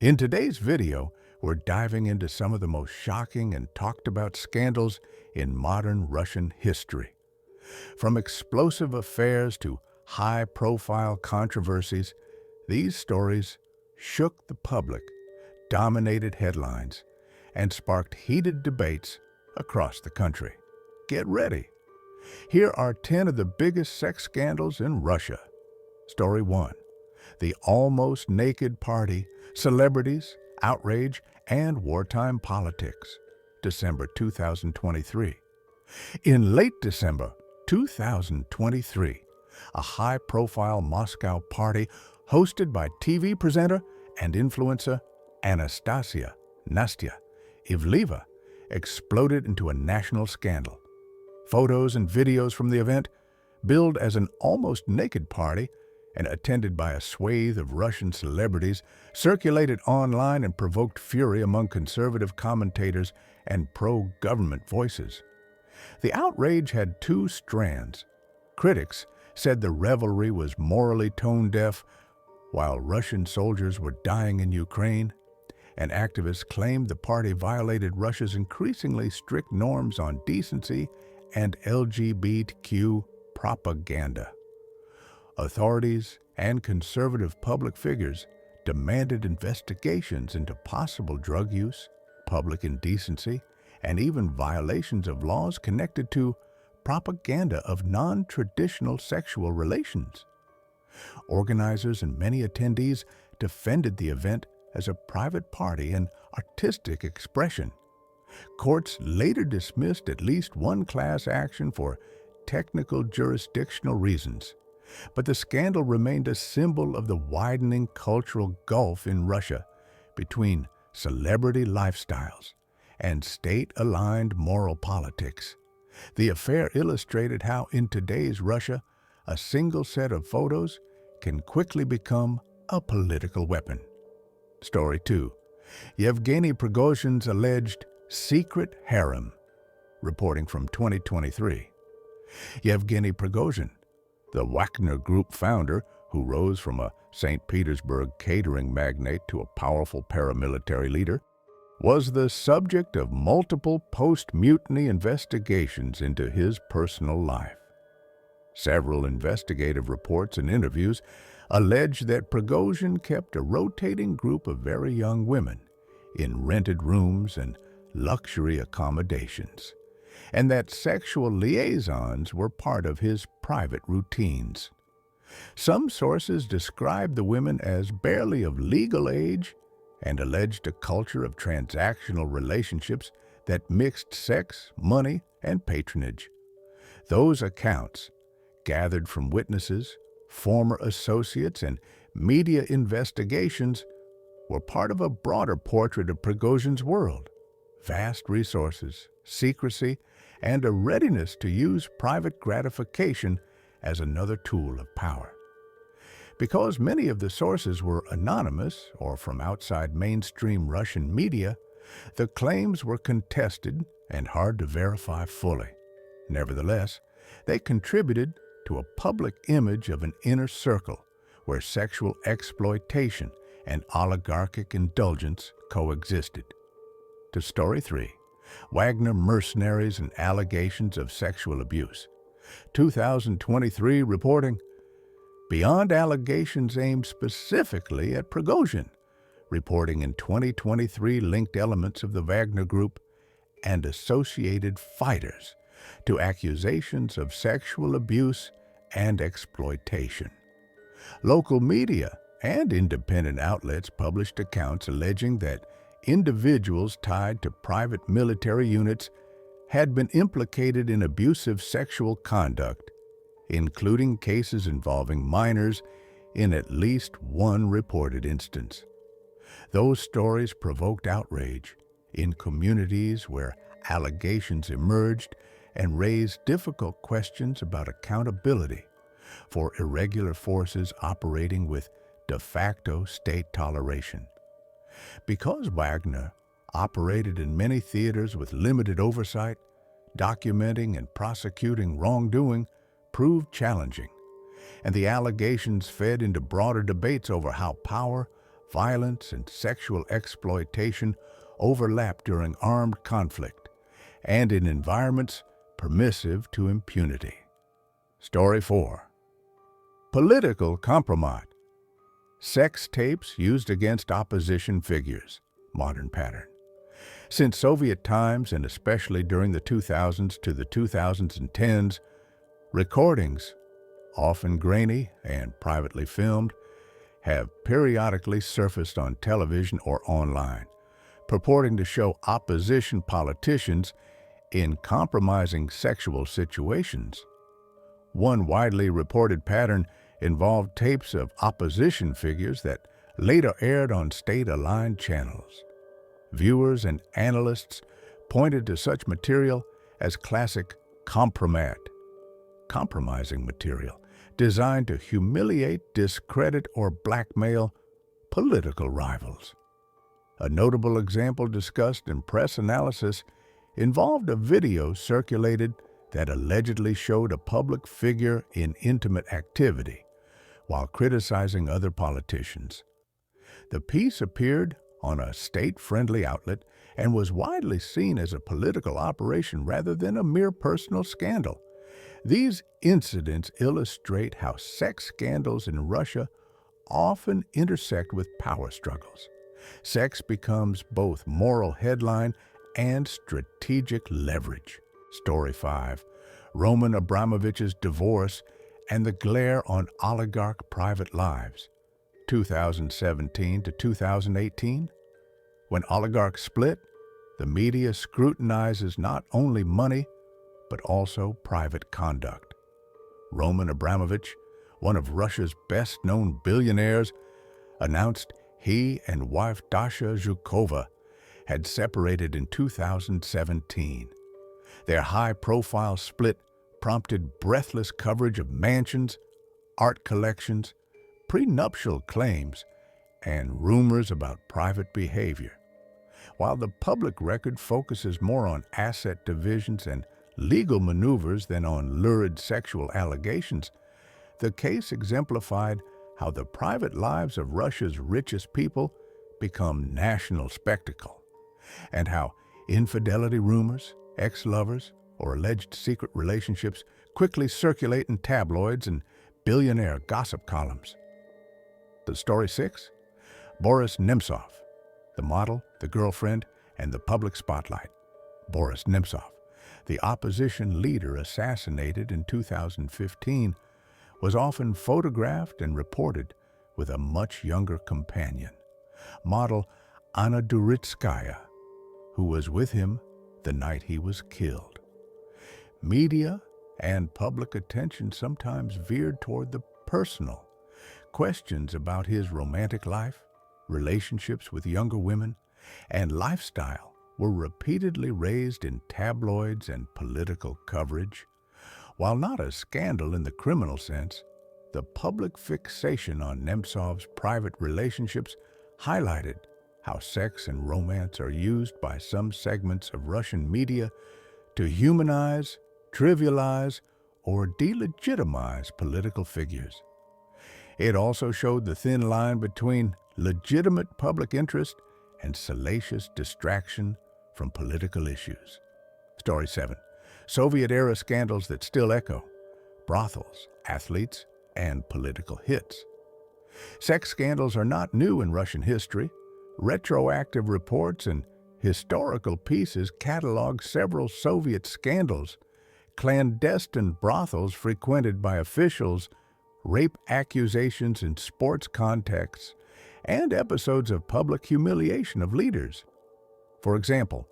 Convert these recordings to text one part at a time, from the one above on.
In today's video, we're diving into some of the most shocking and talked about scandals in modern Russian history. From explosive affairs to high-profile controversies, these stories shook the public, dominated headlines, and sparked heated debates across the country. Get ready. Here are 10 of the biggest sex scandals in Russia. Story 1. The Almost Naked Party, Celebrities, Outrage, and Wartime Politics, December 2023. In late December 2023, a high-profile Moscow party hosted by TV presenter and influencer Anastasia Nastya Ivleva exploded into a national scandal. Photos and videos from the event, billed as an almost naked party and attended by a swathe of Russian celebrities, circulated online and provoked fury among conservative commentators and pro-government voices. The outrage had two strands. Critics said the revelry was morally tone-deaf while Russian soldiers were dying in Ukraine, and activists claimed the party violated Russia's increasingly strict norms on decency and LGBTQ propaganda. Authorities and conservative public figures demanded investigations into possible drug use, public indecency, and even violations of laws connected to propaganda of non-traditional sexual relations. Organizers and many attendees defended the event as a private party and artistic expression. Courts later dismissed at least one class action for technical jurisdictional reasons, but the scandal remained a symbol of the widening cultural gulf in Russia between celebrity lifestyles and state-aligned moral politics. The affair illustrated how in today's Russia, a single set of photos can quickly become a political weapon. Story 2. Yevgeny Prigozhin's alleged secret harem, reporting from 2023. Yevgeny Prigozhin, the Wagner Group founder who rose from a St. Petersburg catering magnate to a powerful paramilitary leader, was the subject of multiple post-mutiny investigations into his personal life. Several investigative reports and interviews allege that Prigozhin kept a rotating group of very young women in rented rooms and luxury accommodations, and that sexual liaisons were part of his private routines. Some sources described the women as barely of legal age and alleged a culture of transactional relationships that mixed sex, money, and patronage. Those accounts, gathered from witnesses, former associates, and media investigations, were part of a broader portrait of Prigozhin's world: vast resources, secrecy, and a readiness to use private gratification as another tool of power. Because many of the sources were anonymous or from outside mainstream Russian media, the claims were contested and hard to verify fully. Nevertheless, they contributed to a public image of an inner circle where sexual exploitation and oligarchic indulgence coexisted. To Story 3. Wagner mercenaries and allegations of sexual abuse. 2023 reporting. Beyond allegations aimed specifically at Prigozhin, reporting in 2023 linked elements of the Wagner Group and associated fighters to accusations of sexual abuse and exploitation. Local media and independent outlets published accounts alleging that individuals tied to private military units had been implicated in abusive sexual conduct, including cases involving minors in at least one reported instance. Those stories provoked outrage in communities where allegations emerged and raised difficult questions about accountability for irregular forces operating with de facto state toleration. Because Wagner operated in many theaters with limited oversight, documenting and prosecuting wrongdoing proved challenging, and the allegations fed into broader debates over how power, violence and sexual exploitation overlap during armed conflict and in environments permissive to impunity. Story 4. Political compromise. Sex tapes used against opposition figures. Modern pattern. Since Soviet times, and especially during the 2000s to the 2010s, recordings, often grainy and privately filmed, have periodically surfaced on television or online, purporting to show opposition politicians in compromising sexual situations. One widely reported pattern involved tapes of opposition figures that later aired on state-aligned channels. Viewers and analysts pointed to such material as classic compromising material designed to humiliate, discredit, or blackmail political rivals. A notable example discussed in press analysis involved a video circulated that allegedly showed a public figure in intimate activity while criticizing other politicians. The piece appeared on a state-friendly outlet and was widely seen as a political operation rather than a mere personal scandal. These incidents illustrate how sex scandals in Russia often intersect with power struggles. Sex becomes both moral headline and strategic leverage. Story 5. Roman Abramovich's divorce and the glare on oligarch private lives. 2017 to 2018. When oligarchs split, the media scrutinizes not only money, but also private conduct. Roman Abramovich, one of Russia's best-known billionaires, announced he and wife Dasha Zhukova had separated in 2017. Their high-profile split prompted breathless coverage of mansions, art collections, prenuptial claims, and rumors about private behavior. While the public record focuses more on asset divisions and legal maneuvers than on lurid sexual allegations, the case exemplified how the private lives of Russia's richest people become national spectacle, and how infidelity rumors, ex-lovers, or alleged secret relationships quickly circulate in tabloids and billionaire gossip columns. The Story 6. Boris Nemtsov, the model, the girlfriend, and the public spotlight. Boris Nemtsov, the opposition leader assassinated in 2015, was often photographed and reported with a much younger companion, model Anna Duritskaya, who was with him the night he was killed. Media and public attention sometimes veered toward the personal. Questions about his romantic life, relationships with younger women, and lifestyle were repeatedly raised in tabloids and political coverage. While not a scandal in the criminal sense, the public fixation on Nemtsov's private relationships highlighted how sex and romance are used by some segments of Russian media to humanize, trivialize, or delegitimize political figures. It also showed the thin line between legitimate public interest and salacious distraction from political issues. Story 7. Soviet-era scandals that still echo. Brothels, athletes, and political hits. Sex scandals are not new in Russian history. Retroactive reports and historical pieces catalog several Soviet scandals, clandestine brothels frequented by officials, rape accusations in sports contexts, and episodes of public humiliation of leaders. For example,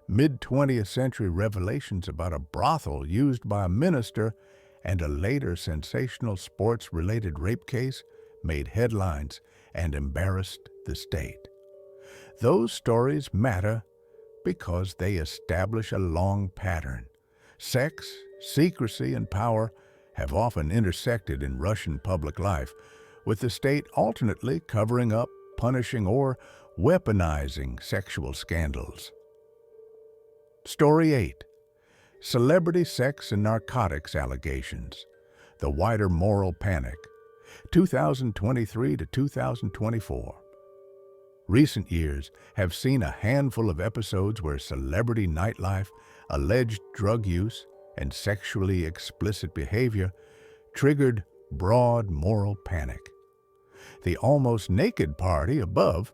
mid-20th century revelations about a brothel used by a minister and a later sensational sports-related rape case made headlines and embarrassed the state. Those stories matter because they establish a long pattern. Sex, secrecy, and power have often intersected in Russian public life, with the state alternately covering up, punishing, or weaponizing sexual scandals. Story 8. Celebrity sex and narcotics allegations. The wider moral panic. 2023 to 2024. Recent years have seen a handful of episodes where celebrity nightlife, alleged drug use, and sexually explicit behavior triggered broad moral panic. The almost naked party above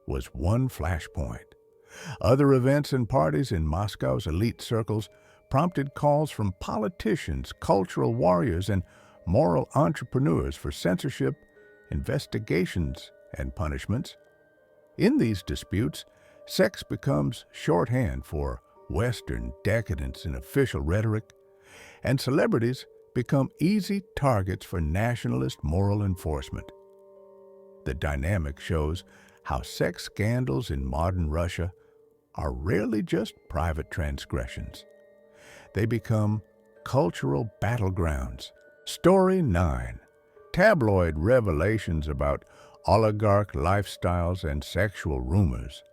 was one flashpoint. Other events and parties in Moscow's elite circles prompted calls from politicians, cultural warriors, and moral entrepreneurs for censorship, investigations, and punishments. In these disputes, sex becomes shorthand for Western decadence in official rhetoric, and celebrities become easy targets for nationalist moral enforcement. The dynamic shows how sex scandals in modern Russia are rarely just private transgressions. They become cultural battlegrounds. Story 9. Tabloid revelations about oligarch lifestyles and sexual rumors.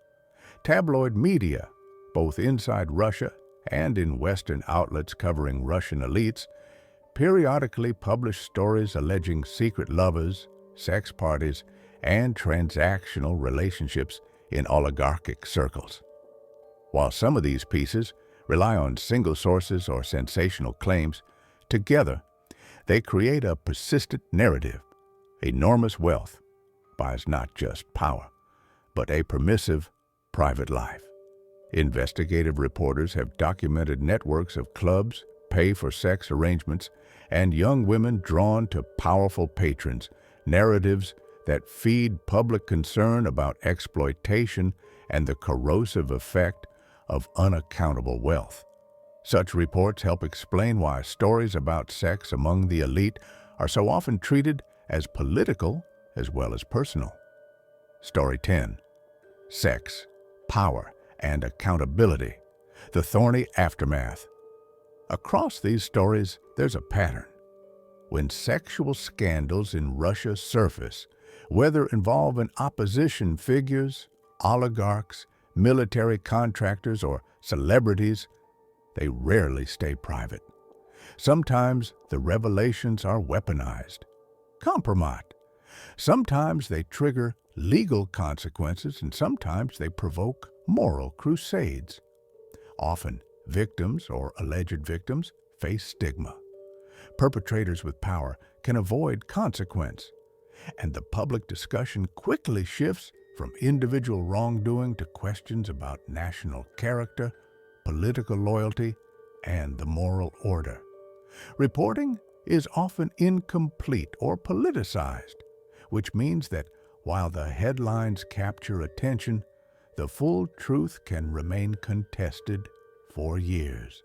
Tabloid media, both inside Russia and in Western outlets covering Russian elites, periodically publish stories alleging secret lovers, sex parties, and transactional relationships in oligarchic circles. While some of these pieces rely on single sources or sensational claims, together they create a persistent narrative. Enormous wealth buys not just power, but a permissive private life. Investigative reporters have documented networks of clubs, pay-for-sex arrangements, and young women drawn to powerful patrons, narratives that feed public concern about exploitation and the corrosive effect of unaccountable wealth. Such reports help explain why stories about sex among the elite are so often treated as political as well as personal. Story 10. Sex, Power, and Accountability. The thorny aftermath. Across these stories, there's a pattern. When sexual scandals in Russia surface, whether involving opposition figures, oligarchs, military contractors, or celebrities, they rarely stay private. Sometimes the revelations are weaponized. Compromat. Sometimes they trigger legal consequences, and sometimes they provoke moral crusades. Often, victims or alleged victims face stigma. Perpetrators with power can avoid consequence, and the public discussion quickly shifts from individual wrongdoing to questions about national character, political loyalty, and the moral order. Reporting is often incomplete or politicized, which means that while the headlines capture attention, the full truth can remain contested for years.